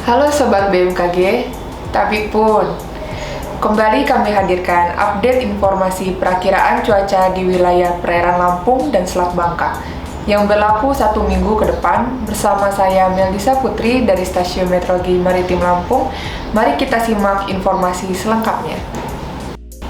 Halo Sobat BMKG, Tabik pun. Kembali kami hadirkan update informasi perakiraan cuaca di wilayah perairan Lampung dan Selat Bangka yang berlaku 1 minggu ke depan bersama saya Meldisa Putri dari Stasiun Meteorologi Maritim Lampung. Mari kita simak informasi selengkapnya.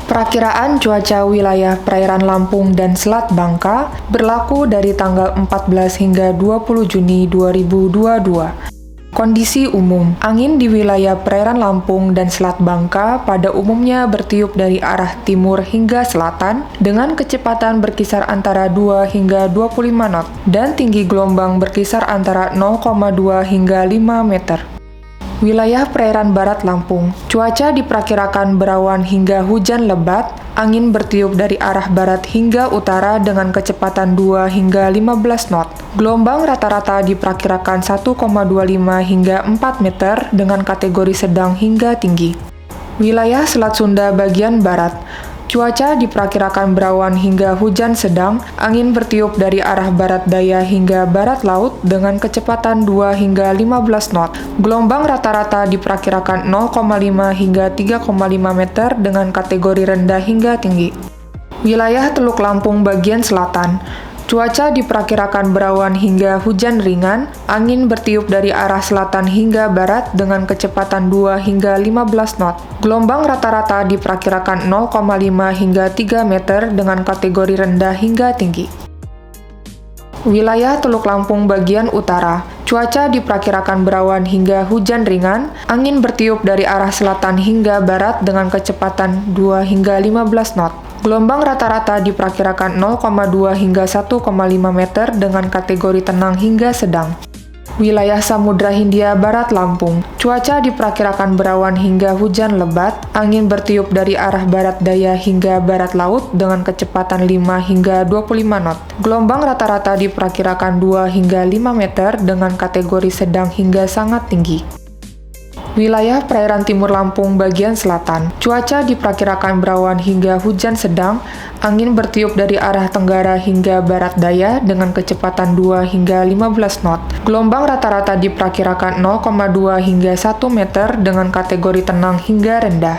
Perakiraan cuaca wilayah perairan Lampung dan Selat Bangka berlaku dari tanggal 14 hingga 20 Juni 2022. Kondisi umum, angin di wilayah perairan Lampung dan Selat Bangka pada umumnya bertiup dari arah timur hingga selatan dengan kecepatan berkisar antara 2 hingga 25 knot dan tinggi gelombang berkisar antara 0,2 hingga 5 meter. Wilayah perairan barat Lampung, cuaca diperkirakan berawan hingga hujan lebat, angin bertiup dari arah barat hingga utara dengan kecepatan 2 hingga 15 knot. Gelombang rata-rata diperkirakan 1,25 hingga 4 meter dengan kategori sedang hingga tinggi. Wilayah Selat Sunda bagian barat, cuaca diperkirakan berawan hingga hujan sedang, angin bertiup dari arah barat daya hingga barat laut dengan kecepatan 2 hingga 15 knot. Gelombang rata-rata diperkirakan 0,5 hingga 3,5 meter dengan kategori rendah hingga tinggi. Wilayah Teluk Lampung bagian selatan, cuaca diperkirakan berawan hingga hujan ringan, angin bertiup dari arah selatan hingga barat dengan kecepatan 2 hingga 15 knot. Gelombang rata-rata diperkirakan 0,5 hingga 3 meter dengan kategori rendah hingga tinggi. Wilayah Teluk Lampung bagian utara, cuaca diperkirakan berawan hingga hujan ringan, angin bertiup dari arah selatan hingga barat dengan kecepatan 2 hingga 15 knot. Gelombang rata-rata diperkirakan 0,2 hingga 1,5 meter dengan kategori tenang hingga sedang. Wilayah Samudra Hindia Barat Lampung, cuaca diperkirakan berawan hingga hujan lebat, angin bertiup dari arah barat daya hingga barat laut dengan kecepatan 5 hingga 25 knot. Gelombang rata-rata diperkirakan 2 hingga 5 meter dengan kategori sedang hingga sangat tinggi. Wilayah perairan timur Lampung bagian selatan, cuaca diperkirakan berawan hingga hujan sedang, angin bertiup dari arah tenggara hingga barat daya dengan kecepatan 2 hingga 15 knot. Gelombang rata-rata diperkirakan 0,2 hingga 1 meter dengan kategori tenang hingga rendah.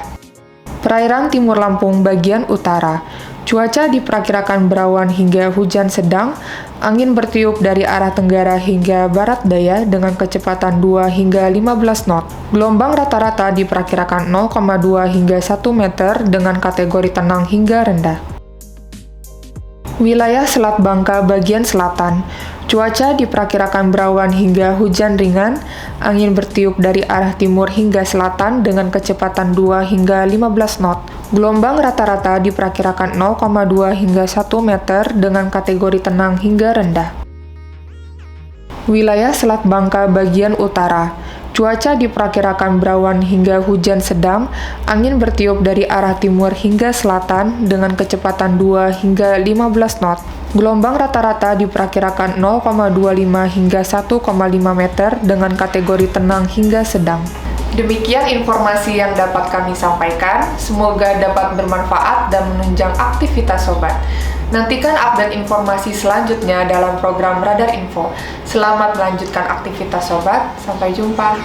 Perairan timur Lampung bagian utara, cuaca diperkirakan berawan hingga hujan sedang, angin bertiup dari arah tenggara hingga barat daya dengan kecepatan 2 hingga 15 knot. Gelombang rata-rata diperkirakan 0,2 hingga 1 meter dengan kategori tenang hingga rendah. Wilayah Selat Bangka bagian selatan, cuaca diperkirakan berawan hingga hujan ringan, angin bertiup dari arah timur hingga selatan dengan kecepatan 2 hingga 15 knot. Gelombang rata-rata diperkirakan 0,2 hingga 1 meter dengan kategori tenang hingga rendah. Wilayah Selat Bangka bagian utara, cuaca diperkirakan berawan hingga hujan sedang, angin bertiup dari arah timur hingga selatan dengan kecepatan 2 hingga 15 knot. Gelombang rata-rata diperkirakan 0,25 hingga 1,5 meter dengan kategori tenang hingga sedang. Demikian informasi yang dapat kami sampaikan, semoga dapat bermanfaat dan menunjang aktivitas sobat. Nantikan update informasi selanjutnya dalam program Radar Info. Selamat melanjutkan aktivitas sobat, sampai jumpa.